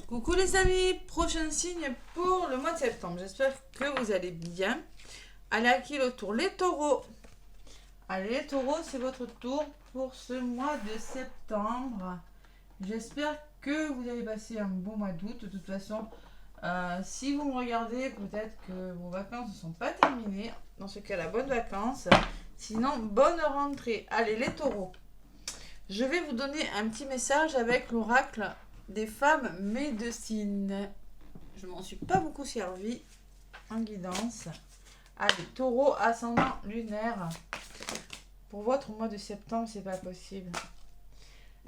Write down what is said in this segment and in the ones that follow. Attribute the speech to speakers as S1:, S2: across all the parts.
S1: Coucou les amis, prochain signe pour le mois de septembre. J'espère que vous allez bien. Allez, à qui le tour? Les taureaux. Allez, les taureaux, c'est votre tour pour ce mois de septembre. J'espère que vous allez passer un bon mois d'août. De toute façon, si vous me regardez, peut-être que vos vacances ne sont pas terminées. Dans ce cas-là, bonnes vacances. Sinon, bonne rentrée. Allez, les taureaux. Je vais vous donner un petit message avec l'oracle des femmes médecines. Je m'en suis pas beaucoup servi en guidance. Allez, taureau, ascendant lunaire. Pour votre mois de septembre, c'est pas possible.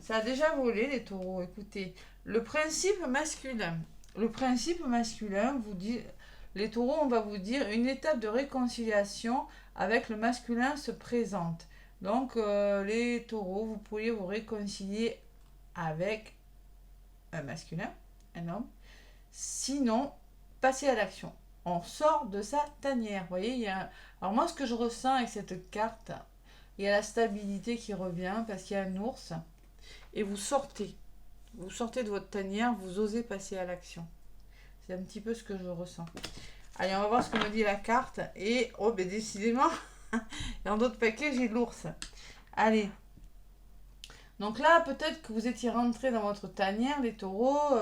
S1: Ça a déjà volé les taureaux. Écoutez, le principe masculin. Le principe masculin vous dit, les taureaux, on va vous dire, une étape de réconciliation avec le masculin se présente. Donc, les taureaux, vous pourriez vous réconcilier avec un masculin, un homme. Sinon, passez à l'action. On sort de sa tanière. Vous voyez, alors moi, ce que je ressens avec cette carte, il y a la stabilité qui revient parce qu'il y a un ours. Et vous sortez. Vous sortez de votre tanière, vous osez passer à l'action. C'est un petit peu ce que je ressens. Allez, on va voir ce que me dit la carte. Et, oh, ben décidément, dans d'autres paquets, j'ai l'ours. Allez. Donc là, peut-être que vous étiez rentré dans votre tanière, les taureaux,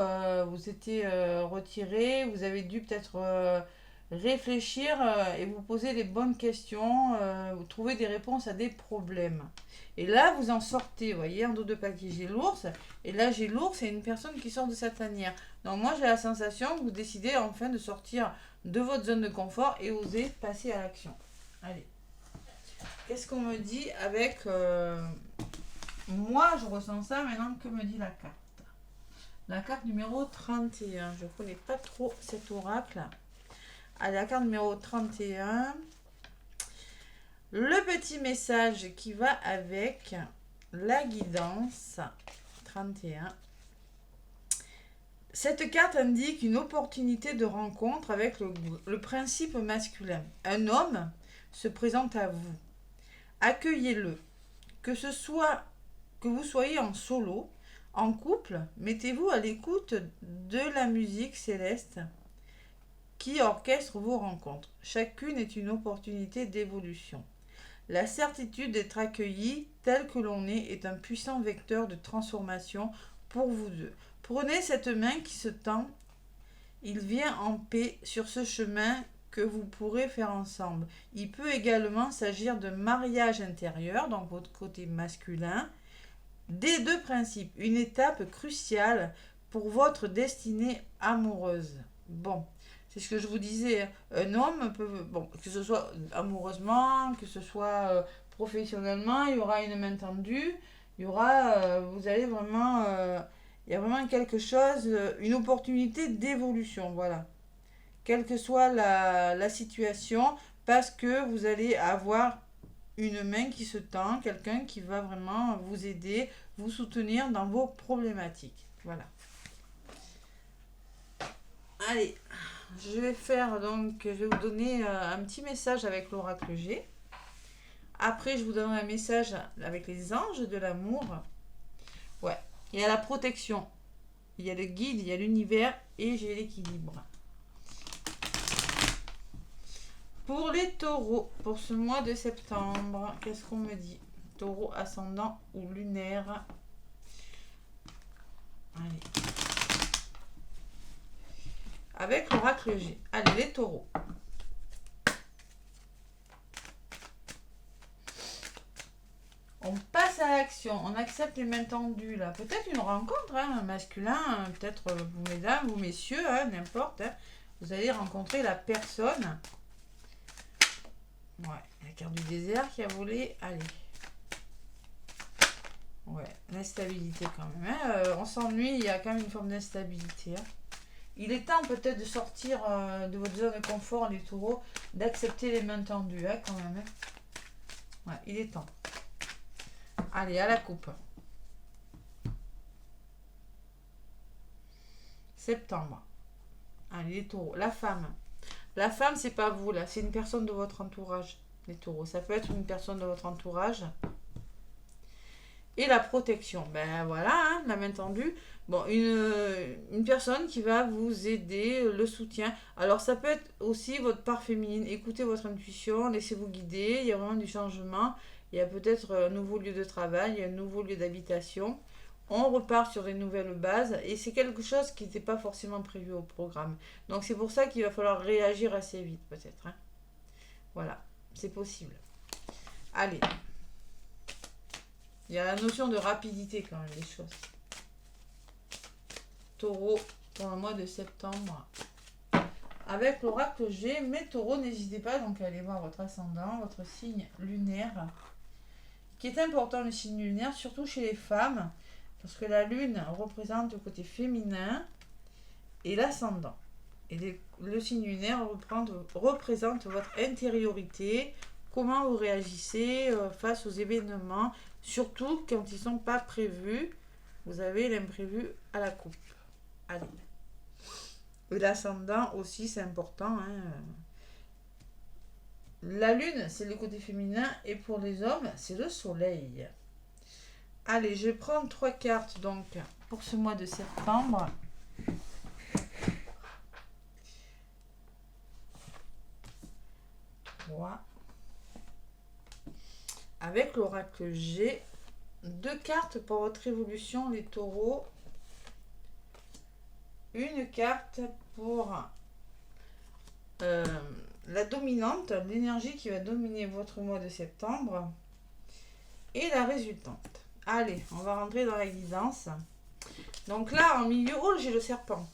S1: vous étiez retiré, vous avez dû peut-être réfléchir et vous poser les bonnes questions, vous trouver des réponses à des problèmes. Et là, vous en sortez, vous voyez, en dos de paquet, j'ai l'ours, et là, j'ai l'ours et une personne qui sort de sa tanière. Donc moi, j'ai la sensation que vous décidez enfin de sortir de votre zone de confort et oser passer à l'action. Allez. Qu'est-ce qu'on me dit avec... Moi, je ressens ça. Maintenant, que me dit la carte? La carte numéro 31. Je ne connais pas trop cet oracle. Allez, la carte numéro 31. Le petit message qui va avec la guidance 31. Cette carte indique une opportunité de rencontre avec le principe masculin. Un homme se présente à vous. Accueillez-le. Que vous soyez en solo, en couple, mettez-vous à l'écoute de la musique céleste qui orchestre vos rencontres. Chacune est une opportunité d'évolution. La certitude d'être accueilli tel que l'on est un puissant vecteur de transformation pour vous deux. Prenez cette main qui se tend. Il vient en paix sur ce chemin que vous pourrez faire ensemble. Il peut également s'agir de mariage intérieur, donc votre côté masculin, des deux principes, une étape cruciale pour votre destinée amoureuse. Bon, c'est ce que je vous disais, un homme peut, bon, que ce soit amoureusement, que ce soit professionnellement, il y aura une main tendue, il y aura, vous allez vraiment, il y a vraiment quelque chose, une opportunité d'évolution, voilà. Quelle que soit la situation, parce que vous allez avoir une main qui se tend, quelqu'un qui va vraiment vous aider, vous soutenir dans vos problématiques. Voilà. Allez, je vais faire donc, je vais vous donner un petit message avec l'oracle G. Après, je vous donnerai un message avec les anges de l'amour. Ouais, il y a la protection, il y a le guide, il y a l'univers et j'ai l'équilibre. Pour les taureaux, pour ce mois de septembre, qu'est-ce qu'on me dit? Taureau ascendant ou lunaire? Allez. Avec l'oracle G. Allez, les taureaux. On passe à l'action. On accepte les mains tendues, là. Peut-être une rencontre, hein, un masculin, peut-être vous, mesdames, vous, messieurs, hein, n'importe. Hein. Vous allez rencontrer la personne. Ouais, la carte du désert qui a volé. Allez. Ouais, l'instabilité quand même. Hein. On s'ennuie, il y a quand même une forme d'instabilité. Hein. Il est temps peut-être de sortir de votre zone de confort, les taureaux, d'accepter les mains tendues, hein, quand même. Hein. Ouais, il est temps. Allez, à la coupe. Septembre. Allez, les taureaux. La femme. La femme, c'est pas vous, là. C'est une personne de votre entourage, les taureaux. Ça peut être une personne de votre entourage et la protection. Ben voilà, hein, la main tendue. Bon, une personne qui va vous aider, le soutien. Alors ça peut être aussi votre part féminine. Écoutez votre intuition, laissez-vous guider. Il y a vraiment du changement. Il y a peut-être un nouveau lieu de travail, un nouveau lieu d'habitation. On repart sur des nouvelles bases et c'est quelque chose qui n'était pas forcément prévu au programme. Donc c'est pour ça qu'il va falloir réagir assez vite peut-être, hein. Voilà, c'est possible. Allez. Il y a la notion de rapidité quand même des choses. Taureau pour le mois de septembre. Avec l'oracle G, mes taureaux, n'hésitez pas donc à aller voir votre ascendant, votre signe lunaire, qui est important le signe lunaire, surtout chez les femmes, parce que la lune représente le côté féminin et l'ascendant. Et le signe lunaire représente votre intériorité, comment vous réagissez face aux événements, surtout quand ils ne sont pas prévus. Vous avez l'imprévu à la coupe. Allez. Et l'ascendant aussi, c'est important, hein. La lune, c'est le côté féminin, et pour les hommes, c'est le soleil. Allez, je prends 3 cartes donc pour ce mois de septembre. Trois. Avec l'oracle G, 2 cartes pour votre évolution, les taureaux. Une carte pour la dominante, l'énergie qui va dominer votre mois de septembre. Et la résultante. Allez, on va rentrer dans la guidance. Donc là, en milieu, oh, j'ai le serpent.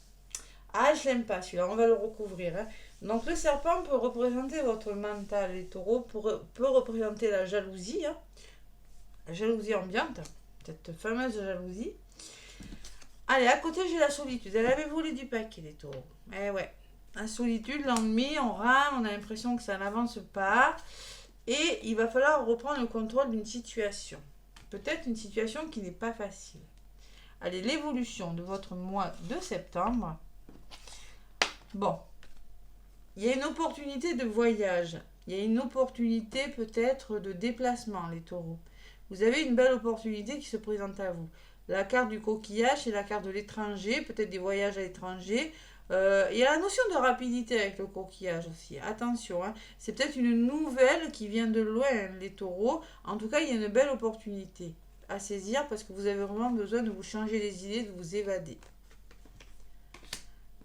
S1: Ah, je l'aime pas celui-là, on va le recouvrir, hein. Donc le serpent peut représenter votre mental, les taureaux, peut représenter la jalousie, hein. La jalousie ambiante, cette fameuse jalousie. Allez, à côté, j'ai la solitude. Elle avait volé du paquet, les taureaux. Eh ouais, la solitude, l'ennui, on rame, on a l'impression que ça n'avance pas. Et il va falloir reprendre le contrôle d'une situation. Peut-être une situation qui n'est pas facile. Allez, l'évolution de votre mois de septembre. Bon, il y a une opportunité de voyage. Il y a une opportunité peut-être de déplacement, les taureaux. Vous avez une belle opportunité qui se présente à vous. La carte du coquillage, c'est la carte de l'étranger, peut-être des voyages à l'étranger. Il y a la notion de rapidité avec le coquillage aussi. Attention, hein. C'est peut-être une nouvelle qui vient de loin, les taureaux. En tout cas, il y a une belle opportunité à saisir parce que vous avez vraiment besoin de vous changer les idées, de vous évader.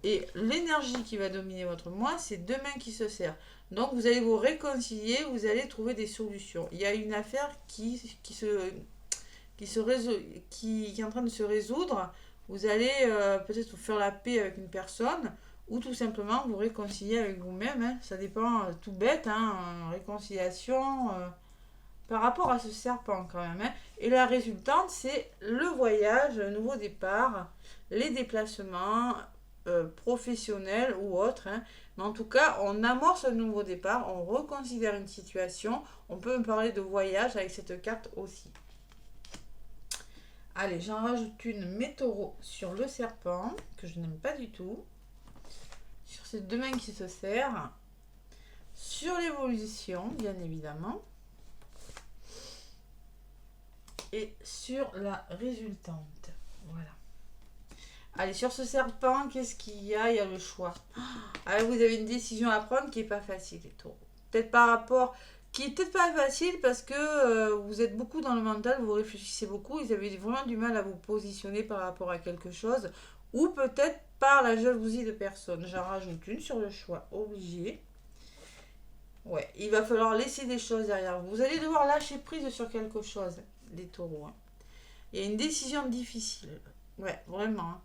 S1: Et l'énergie qui va dominer votre mois, c'est 2 mains qui se serrent. Donc, vous allez vous réconcilier, vous allez trouver des solutions. Il y a une affaire qui est en train de se résoudre. Vous allez peut-être faire la paix avec une personne ou tout simplement vous réconcilier avec vous-même, hein. Ça dépend, tout bête, hein, réconciliation par rapport à ce serpent quand même, hein. Et la résultante, c'est le voyage, le nouveau départ, les déplacements professionnels ou autres, hein. Mais en tout cas, on amorce un nouveau départ, on reconsidère une situation. On peut me parler de voyage avec cette carte aussi. Allez, j'en rajoute une, mes taureaux, sur le serpent, que je n'aime pas du tout. Sur ces 2 mains qui se serrent. Sur l'évolution, bien évidemment. Et sur la résultante. Voilà. Allez, sur ce serpent, qu'est-ce qu'il y a? Il y a le choix. Ah, vous avez une décision à prendre qui n'est pas facile, les taureaux. Peut-être par rapport... qui est peut-être pas facile parce que vous êtes beaucoup dans le mental, vous réfléchissez beaucoup, vous avez vraiment du mal à vous positionner par rapport à quelque chose, ou peut-être par la jalousie de personne. J'en rajoute une sur le choix obligé. Ouais, il va falloir laisser des choses derrière vous. Vous allez devoir lâcher prise sur quelque chose, les taureaux, hein. Il y a une décision difficile. Ouais, vraiment, hein.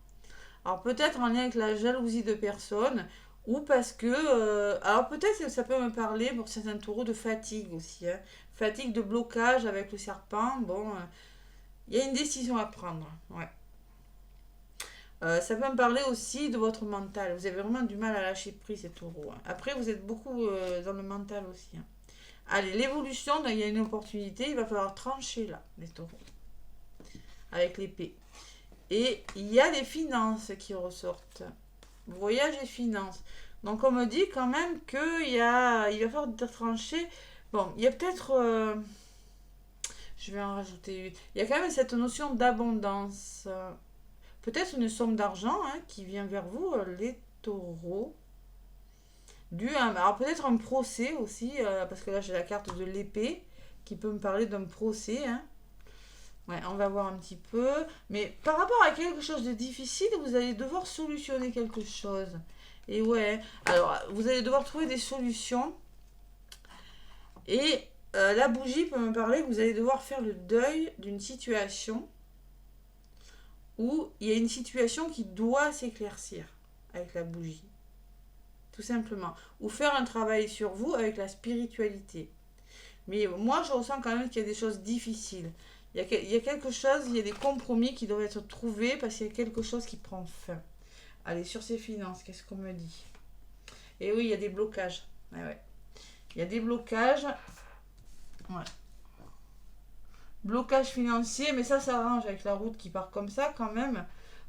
S1: Alors peut-être en lien avec la jalousie de personne, ou parce que... alors peut-être ça peut me parler pour certains taureaux de fatigue aussi, hein. Fatigue de blocage avec le serpent. Bon, il y a une décision à prendre. Ouais. Ça peut me parler aussi de votre mental. Vous avez vraiment du mal à lâcher prise, ces taureaux, hein. Après, vous êtes beaucoup dans le mental aussi, hein. Allez, l'évolution, il y a une opportunité. Il va falloir trancher là, les taureaux. Avec l'épée. Et il y a les finances qui ressortent. Voyage et finances. Donc on me dit quand même il va falloir trancher. Bon, il y a peut-être... Je vais en rajouter une. Il y a quand même cette notion d'abondance. Peut-être une somme d'argent hein, qui vient vers vous, les taureaux. Alors peut-être un procès aussi, parce que là j'ai la carte de l'épée qui peut me parler d'un procès. Hein. Ouais, on va voir un petit peu. Mais par rapport à quelque chose de difficile, vous allez devoir solutionner quelque chose. Et ouais, alors vous allez devoir trouver des solutions. Et la bougie peut me parler que vous allez devoir faire le deuil d'une situation où il y a une situation qui doit s'éclaircir avec la bougie. Tout simplement. Ou faire un travail sur vous avec la spiritualité. Mais moi, je ressens quand même qu'il y a des choses difficiles. Il y a quelque chose, il y a des compromis qui doivent être trouvés parce qu'il y a quelque chose qui prend fin. Allez, sur ces finances, qu'est-ce qu'on me dit? Et oui, il y a des blocages. Ouais. Il y a des blocages. Ouais. Blocage financier, mais ça s'arrange avec la route qui part comme ça quand même.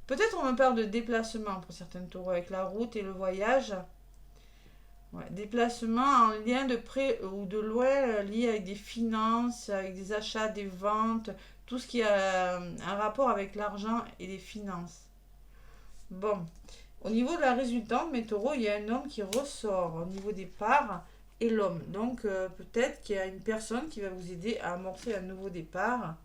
S1: Peut-être on me parle de déplacement pour certains taureaux avec la route et le voyage. Ouais, déplacement en lien de près ou de loin lié avec des finances, avec des achats, des ventes, tout ce qui a un rapport avec l'argent et les finances. Bon, au niveau de la résultante, mes taureaux, il y a un homme qui ressort au niveau des parts et l'homme. Donc peut-être qu'il y a une personne qui va vous aider à amorcer un nouveau départ,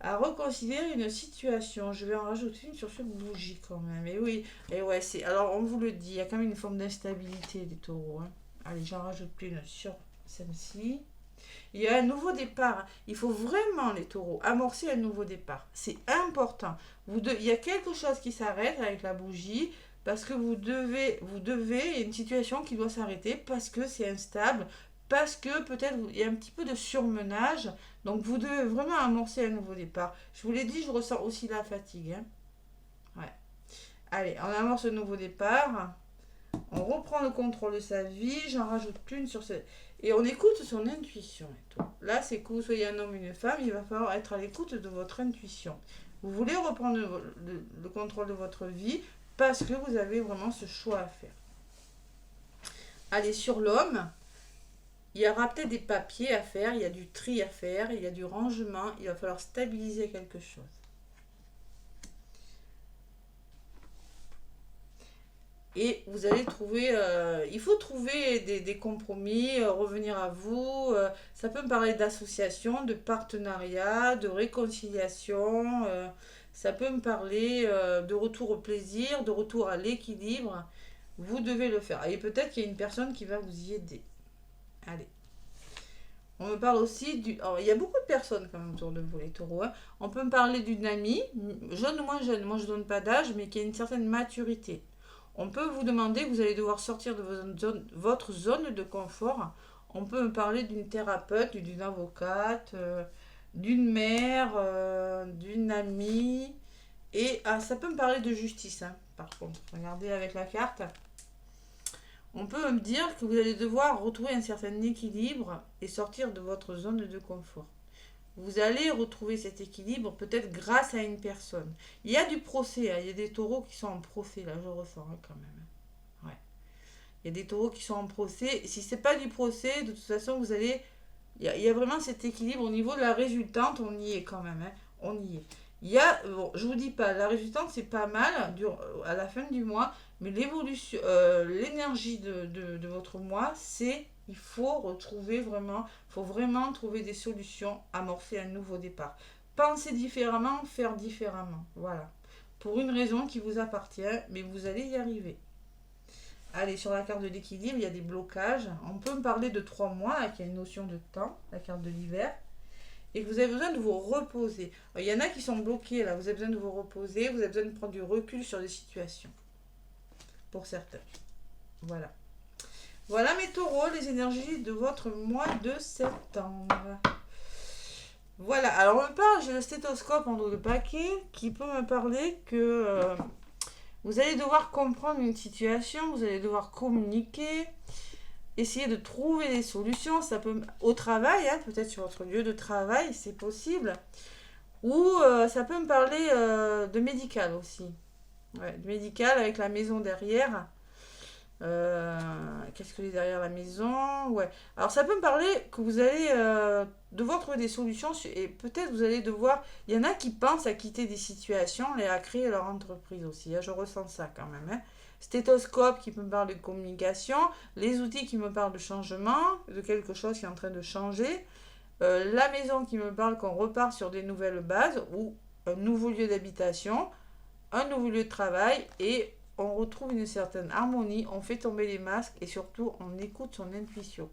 S1: à reconsidérer une situation. Je vais en rajouter une sur cette bougie quand même. Et oui, et ouais, alors on vous le dit, il y a quand même une forme d'instabilité des taureaux. Hein. Allez, j'en rajoute une sur celle-ci. Il y a un nouveau départ. Il faut vraiment, les taureaux, amorcer un nouveau départ. C'est important. Il y a quelque chose qui s'arrête avec la bougie parce que vous devez, il y a une situation qui doit s'arrêter parce que c'est instable, parce que peut-être il y a un petit peu de surmenage. Donc vous devez vraiment amorcer un nouveau départ. Je vous l'ai dit, je ressens aussi la fatigue. Hein. Ouais. Allez, on amorce un nouveau départ. On reprend le contrôle de sa vie. J'en rajoute une sur ce... Et on écoute son intuition. Et tout. Là, c'est que vous soyez un homme ou une femme, il va falloir être à l'écoute de votre intuition. Vous voulez reprendre le contrôle de votre vie parce que vous avez vraiment ce choix à faire. Allez, sur l'homme, il y aura peut-être des papiers à faire, il y a du tri à faire, il y a du rangement, il va falloir stabiliser quelque chose. Et vous allez trouver, il faut trouver des compromis, revenir à vous. Ça peut me parler d'association, de partenariat, de réconciliation. Ça peut me parler de retour au plaisir, de retour à l'équilibre. Vous devez le faire. Et peut-être qu'il y a une personne qui va vous y aider. Allez. On me parle aussi du... Alors, il y a beaucoup de personnes quand même autour de vous, les taureaux. Hein. On peut me parler d'une amie, jeune ou moins jeune. Moi, je ne donne pas d'âge, mais qui a une certaine maturité. On peut vous demander, vous allez devoir sortir de votre zone de confort. On peut me parler d'une thérapeute, d'une avocate, d'une mère, d'une amie. Et ça peut me parler de justice, hein, par contre. Regardez avec la carte. On peut me dire que vous allez devoir retrouver un certain équilibre et sortir de votre zone de confort. Vous allez retrouver cet équilibre peut-être grâce à une personne. Il y a du procès, hein. Il y a des taureaux qui sont en procès, là je ressens hein, quand même. Ouais. Il y a des taureaux qui sont en procès. Si ce n'est pas du procès, de toute façon, vous allez... Il y a vraiment cet équilibre au niveau de la résultante, on y est quand même. Hein. On y est. Il y a, bon, je vous dis pas, la résultante c'est pas mal à la fin du mois, mais l'évolution, l'énergie de votre mois, c'est... Il faut retrouver vraiment, il faut vraiment trouver des solutions, amorcer un nouveau départ. Penser différemment, faire différemment. Voilà. Pour une raison qui vous appartient, mais vous allez y arriver. Allez, sur la carte de l'équilibre, il y a des blocages. On peut me parler de 3 mois, qui a une notion de temps, la carte de l'hiver. Et que vous avez besoin de vous reposer. Alors, il y en a qui sont bloqués là, vous avez besoin de vous reposer, vous avez besoin de prendre du recul sur des situations. Pour certains. Voilà. Voilà mes taureaux, les énergies de votre mois de septembre. Voilà, alors on me parle, j'ai le stéthoscope en dos de paquet qui peut me parler que vous allez devoir comprendre une situation, vous allez devoir communiquer, essayer de trouver des solutions, ça peut au travail, hein, peut-être sur votre lieu de travail, c'est possible. Ou ça peut me parler de médical aussi. Ouais, de médical avec la maison derrière. Qu'est-ce que j'ai derrière la maison? Ouais. Alors ça peut me parler que vous allez devoir trouver des solutions et peut-être vous allez devoir... Il y en a qui pensent à quitter des situations et à créer leur entreprise aussi, hein. Je ressens ça quand même, hein. Stéthoscope qui me parle de communication, les outils qui me parlent de changement, de quelque chose qui est en train de changer, la maison qui me parle qu'on repart sur des nouvelles bases ou un nouveau lieu d'habitation, un nouveau lieu de travail et on retrouve une certaine harmonie, on fait tomber les masques et surtout on écoute son intuition.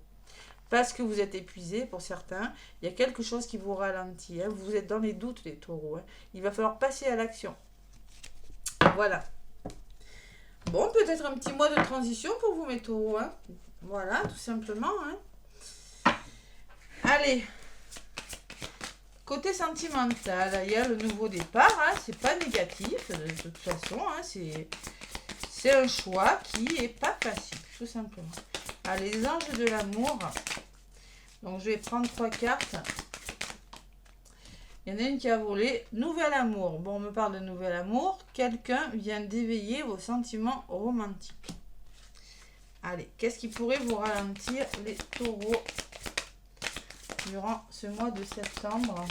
S1: Parce que vous êtes épuisé pour certains, il y a quelque chose qui vous ralentit, hein. Vous êtes dans les doutes les taureaux, hein. Il va falloir passer à l'action. Voilà. Bon, peut-être un petit mois de transition pour vous mes taureaux, hein. Voilà, tout simplement, hein. Allez. Côté sentimental, il y a le nouveau départ, hein. C'est pas négatif de toute façon, hein. C'est un choix qui est pas facile, tout simplement. Allez, les anges de l'amour. Donc, je vais prendre 3 cartes. Il y en a une qui a volé. Nouvel amour. Bon, on me parle de nouvel amour. Quelqu'un vient d'éveiller vos sentiments romantiques. Allez, qu'est-ce qui pourrait vous ralentir, les taureaux, durant ce mois de septembre?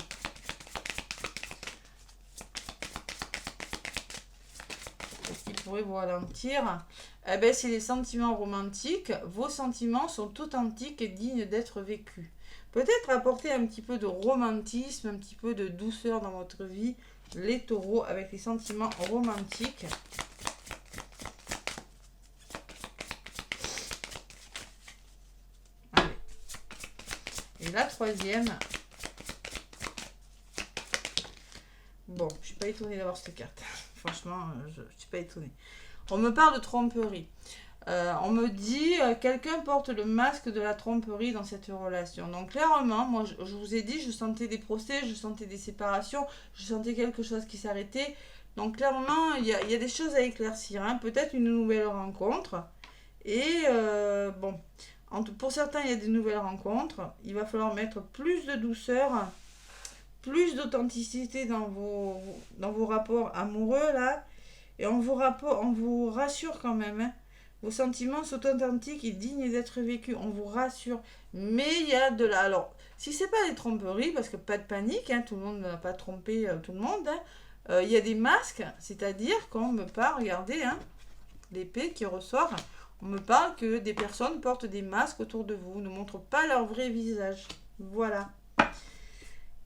S1: Qu'est-ce qui pourrait vous ralentir? Eh bien, c'est les sentiments romantiques. Vos sentiments sont authentiques et dignes d'être vécus. Peut-être apporter un petit peu de romantisme, un petit peu de douceur dans votre vie, les taureaux, avec les sentiments romantiques. Allez. Et la troisième. Bon, je ne suis pas étonnée d'avoir cette carte. Franchement, je ne suis pas étonnée. On me parle de tromperie. On me dit, quelqu'un porte le masque de la tromperie dans cette relation. Donc clairement, moi je vous ai dit, je sentais des procès, je sentais des séparations, je sentais quelque chose qui s'arrêtait. Donc clairement, il y a des choses à éclaircir, hein. Peut-être une nouvelle rencontre. Et bon, pour certains, il y a des nouvelles rencontres. Il va falloir mettre plus de douceur, plus d'authenticité dans vos rapports amoureux, là. Et on vous rassure quand même, hein. Vos sentiments sont authentiques et dignes d'être vécus. On vous rassure. Mais il y a de la... Alors, si c'est pas des tromperies, parce que pas de panique, hein, tout le monde ne va pas tromper tout le monde, hein, il y a des masques, c'est-à-dire qu'on me parle, regardez, hein, l'épée qui ressort, on me parle que des personnes portent des masques autour de vous, ne montrent pas leur vrai visage. Voilà.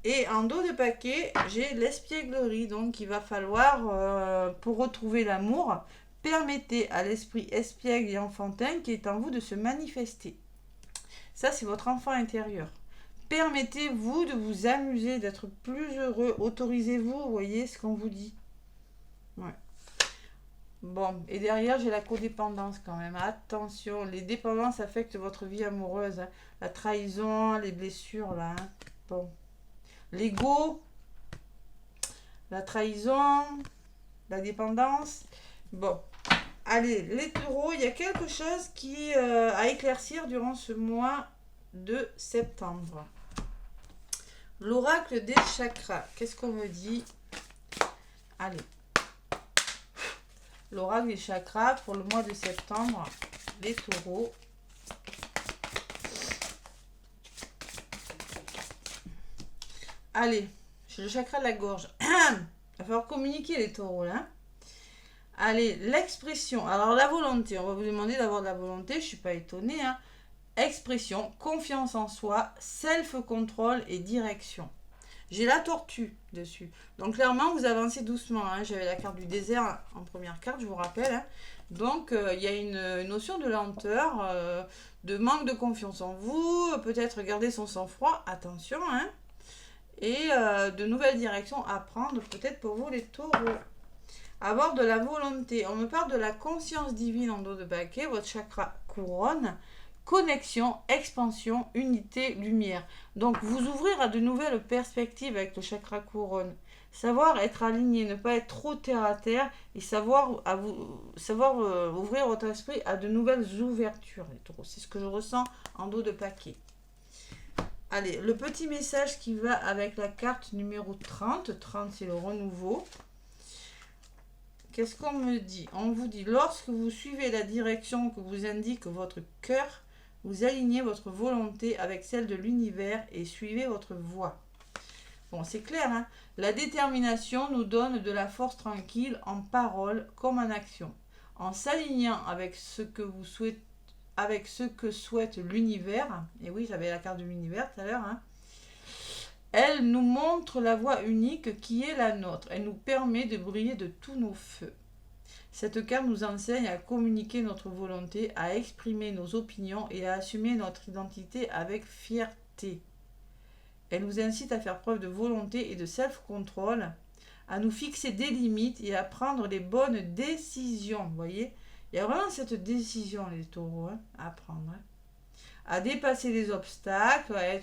S1: Et en dos de paquet, j'ai l'espièglerie. Donc, il va falloir, pour retrouver l'amour, permettez à l'esprit espiègle et enfantin qui est en vous de se manifester. Ça, c'est votre enfant intérieur. Permettez-vous de vous amuser, d'être plus heureux. Autorisez-vous, vous voyez ce qu'on vous dit. Ouais. Bon, et derrière, j'ai la codépendance quand même. Attention, les dépendances affectent votre vie amoureuse, hein. La trahison, les blessures, là. Hein. Bon. L'ego, la trahison, la dépendance. Bon, allez, les taureaux, il y a quelque chose qui à éclaircir durant ce mois de septembre. L'oracle des chakras, qu'est-ce qu'on me dit? Allez, l'oracle des chakras pour le mois de septembre, les taureaux. Allez, j'ai le chakra de la gorge. Il va falloir communiquer les taureaux là. Allez, l'expression. Alors la volonté, on va vous demander d'avoir de la volonté, je ne suis pas étonnée, hein. Expression, confiance en soi, self-control et direction. J'ai la tortue dessus. Donc clairement, vous avancez doucement, hein. J'avais la carte du désert en première carte, je vous rappelle, hein. Donc il y a une notion de lenteur, de manque de confiance en vous, peut-être garder son sang-froid, attention, hein. Et de nouvelles directions à prendre, peut-être pour vous les taureaux. Avoir de la volonté. On me parle de la conscience divine en dos de paquet, votre chakra couronne, connexion, expansion, unité, lumière. Donc vous ouvrir à de nouvelles perspectives avec le chakra couronne. Savoir être aligné, ne pas être trop terre à terre et savoir ouvrir votre esprit à de nouvelles ouvertures. C'est ce que je ressens en dos de paquet. Allez, le petit message qui va avec la carte numéro 30. 30, c'est le renouveau. qu'est-ce qu'on me dit? On vous dit, lorsque vous suivez la direction que vous indique votre cœur, vous alignez votre volonté avec celle de l'univers et suivez votre voie. Bon, c'est clair, hein? La détermination nous donne de la force tranquille en parole comme en action. En s'alignant avec ce que vous souhaitez, avec ce que souhaite l'univers, et oui, j'avais la carte de l'univers tout à l'heure, hein, elle nous montre la voie unique qui est la nôtre. Elle nous permet de briller de tous nos feux. Cette carte nous enseigne à communiquer notre volonté, à exprimer nos opinions et à assumer notre identité avec fierté. Elle nous incite à faire preuve de volonté et de self-control, à nous fixer des limites et à prendre les bonnes décisions. Vous voyez, il y a vraiment cette décision, les taureaux, hein, à prendre. Hein. À dépasser les obstacles, à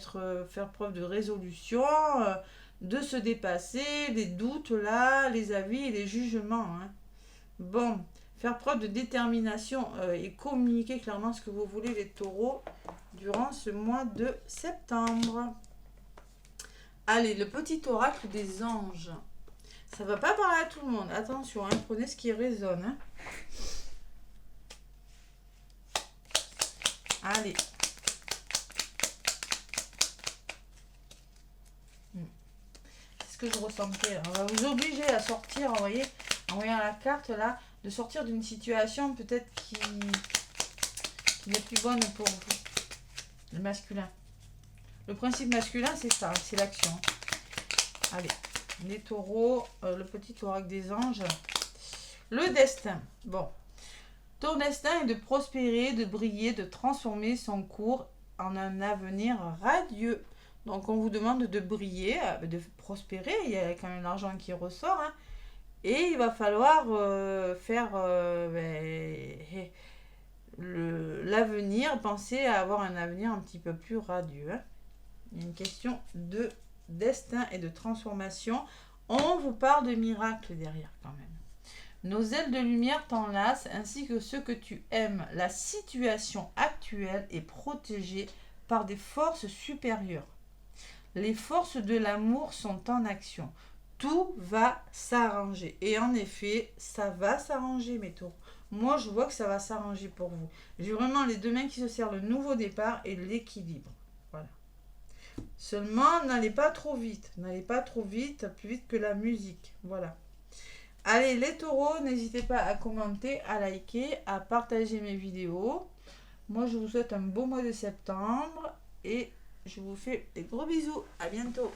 S1: faire preuve de résolution, de se dépasser, les doutes là, les avis et les jugements. Hein. Bon, faire preuve de détermination et communiquer clairement ce que vous voulez, les taureaux, durant ce mois de septembre. Allez, le petit oracle des anges. Ça ne va pas parler à tout le monde. Attention, hein, prenez ce qui résonne. Hein. Allez. C'est ce que je ressentais. Là. On va vous obliger à sortir, vous voyez, en voyant la carte là, de sortir d'une situation peut-être qui n'est plus bonne pour vous. Le masculin. Le principe masculin, c'est ça, c'est l'action. Allez, les taureaux, le petit oracle des anges. Le destin. Bon. Ton destin est de prospérer, de briller, de transformer son cours en un avenir radieux. Donc, on vous demande de briller, de prospérer. Il y a quand même l'argent qui ressort. Hein. Et il va falloir faire l'avenir, penser à avoir un avenir un petit peu plus radieux. Hein. Il y a une question de destin et de transformation. On vous parle de miracles derrière quand même. Nos ailes de lumière t'enlacent ainsi que ceux que tu aimes. La situation actuelle est protégée par des forces supérieures. Les forces de l'amour sont en action. Tout va s'arranger. Et en effet, ça va s'arranger, mes taureaux. Moi, je vois que ça va s'arranger pour vous. J'ai vraiment les deux mains qui se serrent, le nouveau départ et l'équilibre. Voilà. Seulement, n'allez pas trop vite. N'allez pas trop vite, plus vite que la musique. Voilà. Allez, les taureaux, n'hésitez pas à commenter, à liker, à partager mes vidéos. Moi, je vous souhaite un beau mois de septembre et je vous fais des gros bisous. À bientôt.